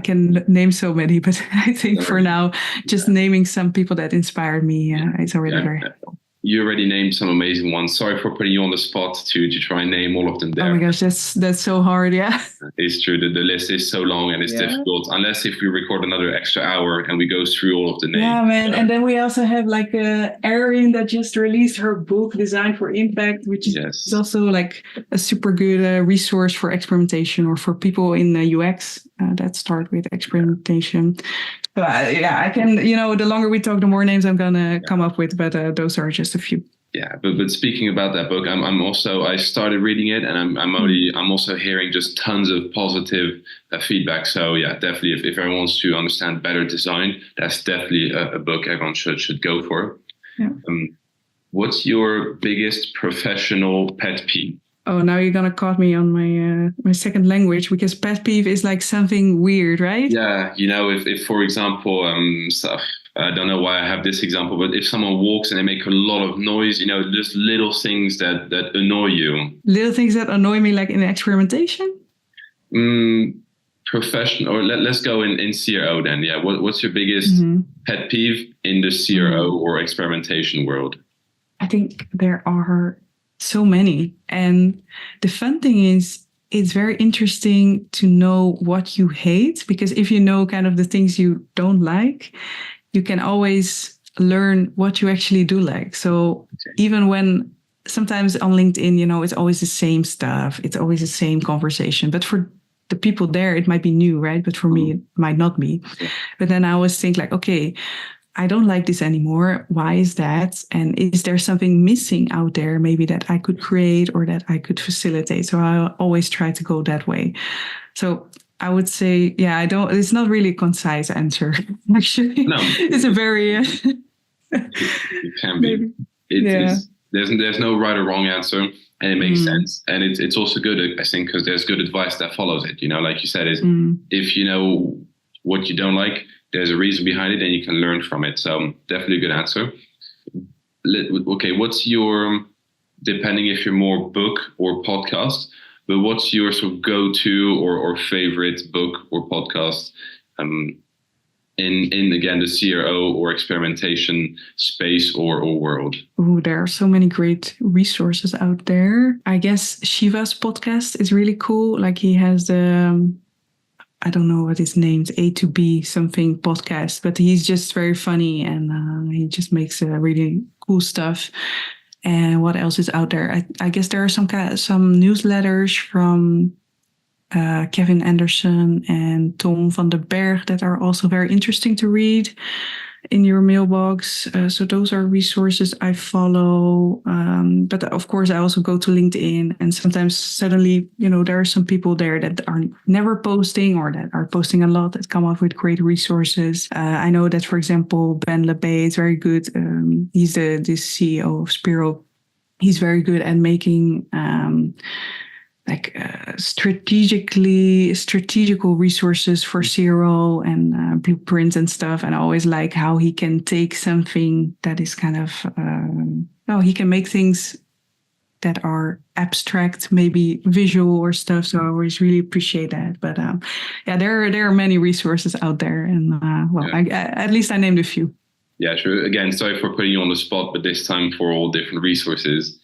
[SPEAKER 2] can name so many. But I think for now, just naming some people that inspired me is already very helpful.
[SPEAKER 1] You already named some amazing ones. Sorry for putting you on the spot to try and name all of them there.
[SPEAKER 2] Oh my gosh, that's so hard, yeah.
[SPEAKER 1] It's true. The list is so long and it's difficult, unless if we record another extra hour and we go through all of the names.
[SPEAKER 2] Yeah, man. And then we also have like Erin that just released her book, Design for Impact, which is also like a super good resource for experimentation, or for people in the UX that start with experimentation. So I can, the longer we talk, the more names I'm gonna come up with, but those are just a few.
[SPEAKER 1] Yeah, but speaking about that book, I started reading it, and I'm also hearing just tons of positive feedback. So yeah, definitely, if everyone wants to understand better design, that's definitely a book everyone should go for. Yeah. What's your biggest professional pet peeve?
[SPEAKER 2] Oh, now you're gonna caught me on my second language, because pet peeve is like something weird, right?
[SPEAKER 1] Yeah, if for example, I don't know why I have this example, but if someone walks and they make a lot of noise, just little things that annoy you.
[SPEAKER 2] Little things that annoy me, like in experimentation?
[SPEAKER 1] Professional, or let's go in CRO then. Yeah, what's your biggest pet peeve in the CRO or experimentation world?
[SPEAKER 2] I think there are so many. And the fun thing is, it's very interesting to know what you hate, because if you know kind of the things you don't like, you can always learn what you actually do like. So even when sometimes on LinkedIn, it's always the same stuff, it's always the same conversation, but for the people there, it might be new, right? But for me, it might not be. But then I always think like, okay, I don't like this anymore. Why is that? And is there something missing out there maybe that I could create or that I could facilitate? So I always try to go that way. So I would say, it's not really a concise answer, actually.
[SPEAKER 1] No.
[SPEAKER 2] It's a very...
[SPEAKER 1] it can be. There's no right or wrong answer, and it makes sense. And it's also good, I think, because there's good advice that follows it. Like you said, is if you know what you don't like, there's a reason behind it and you can learn from it. So definitely a good answer. Okay, what's your, depending if you're more book or podcast, but what's your sort of go-to or favorite book or podcast in again, the CRO or experimentation space or world?
[SPEAKER 2] Oh, there are so many great resources out there. I guess Shiva's podcast is really cool. Like he has the... I don't know what his name's, A to B something podcast, but he's just very funny and he just makes really cool stuff. And what else is out there? I guess there are some newsletters from Kevin Anderson and Tom van den Berg that are also very interesting to read in your mailbox. So those are resources I follow. But of course, I also go to LinkedIn, and sometimes suddenly, there are some people there that are never posting or that are posting a lot that come up with great resources. I know that, for example, Ben LeBay is very good. He's the CEO of Spiro. He's very good at making strategical resources for CRO and blueprints and stuff. And I always like how he can take something that is kind of, he can make things that are abstract, maybe visual or stuff. So I always really appreciate that. But there are many resources out there. And at least I named a few.
[SPEAKER 1] Yeah, sure. Again, sorry for putting you on the spot, but this time for all different resources.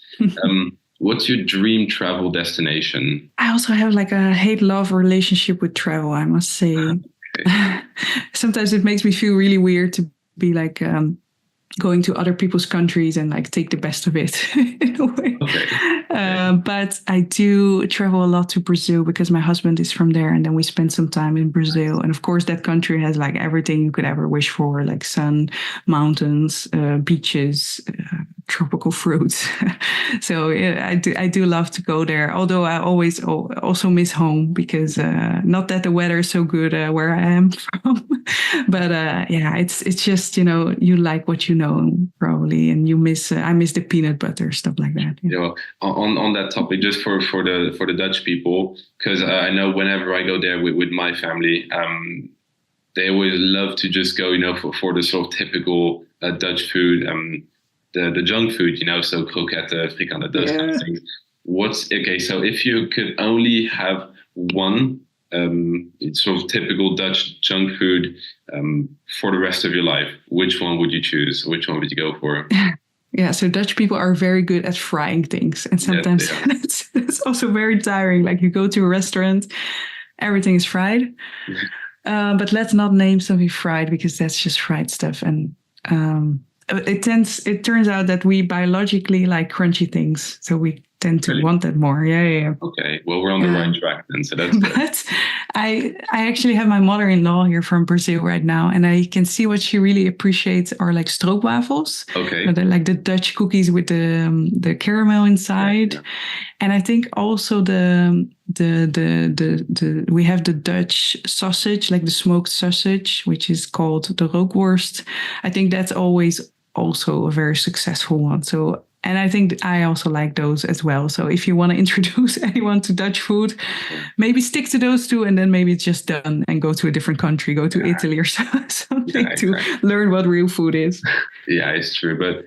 [SPEAKER 1] What's your dream travel destination?
[SPEAKER 2] I also have like a hate-love relationship with travel, I must say. Okay. Sometimes it makes me feel really weird to be like going to other people's countries and like take the best of it in a way. Okay. But I do travel a lot to Brazil because my husband is from there, and then we spend some time in Brazil. And of course, that country has like everything you could ever wish for, like sun, mountains, beaches, tropical fruits. So I do love to go there. Although I always also miss home because not that the weather is so good where I am from, but it's just you like what you know probably, and you miss. I miss the peanut butter, stuff like that.
[SPEAKER 1] On that topic, just for the Dutch people, because I know whenever I go there with my family, they always love to just go for the sort of typical Dutch food. The junk food, so croquettes, frikandel, those kind of things. So if you could only have one sort of typical Dutch junk food for the rest of your life, which one would you choose? Which one would you go for?
[SPEAKER 2] Yeah, so Dutch people are very good at frying things. And sometimes it's also very tiring. Like you go to a restaurant, everything is fried. But let's not name something fried because that's just fried stuff. And it turns out that we biologically like crunchy things, so we tend to want that more. Yeah.
[SPEAKER 1] Okay, well, we're on the right track then, so that's good.
[SPEAKER 2] But I actually have my mother-in-law here from Brazil right now, and I can see what she really appreciates are like stroopwafels.
[SPEAKER 1] Okay,
[SPEAKER 2] they're like the Dutch cookies with the caramel inside, and I think also the we have the Dutch sausage, like the smoked sausage, which is called the rookworst. I think that's always also a very successful one. So, and I think I also like those as well. So if you want to introduce anyone to Dutch food, maybe stick to those two, and then maybe it's just done and go to a different country, go to Italy or something to learn what real food is.
[SPEAKER 1] Yeah, it's true. But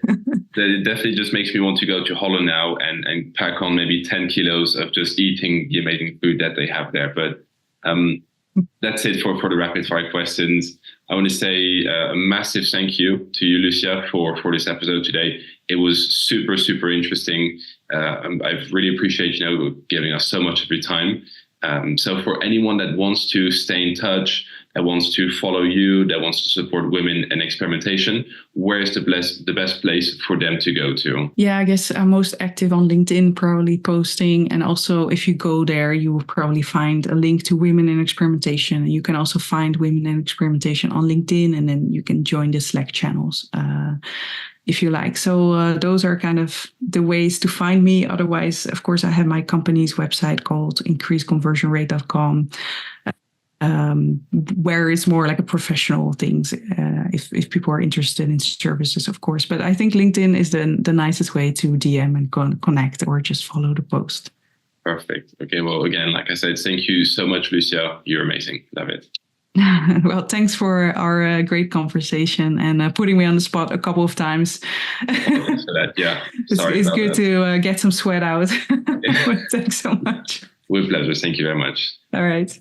[SPEAKER 1] it definitely just makes me want to go to Holland now and pack on maybe 10 kilos of just eating the amazing food that they have there. But that's it for the rapid fire questions. I want to say a massive thank you to you, Lucia, for this episode today. It was super, super interesting. I really appreciate, giving us so much of your time. So for anyone that wants to stay in touch, that wants to follow you, that wants to support women in experimentation, where is the best place for them to go to?
[SPEAKER 2] Yeah, I guess I'm most active on LinkedIn, probably posting. And also, if you go there, you will probably find a link to Women in Experimentation. You can also find Women in Experimentation on LinkedIn, and then you can join the Slack channels if you like. So those are kind of the ways to find me. Otherwise, of course, I have my company's website called increaseconversionrate.com. Where it's more like a professional things, if people are interested in services, of course. But I think LinkedIn is the nicest way to DM and connect, or just follow the post.
[SPEAKER 1] Perfect. Okay. Well, again, like I said, thank you so much, Lucia. You're amazing. Love it.
[SPEAKER 2] Well, thanks for our great conversation and putting me on the spot a couple of times.
[SPEAKER 1] Thanks for that. Yeah.
[SPEAKER 2] It's good to get some sweat out. Thanks so much.
[SPEAKER 1] With pleasure. Thank you very much.
[SPEAKER 2] All right.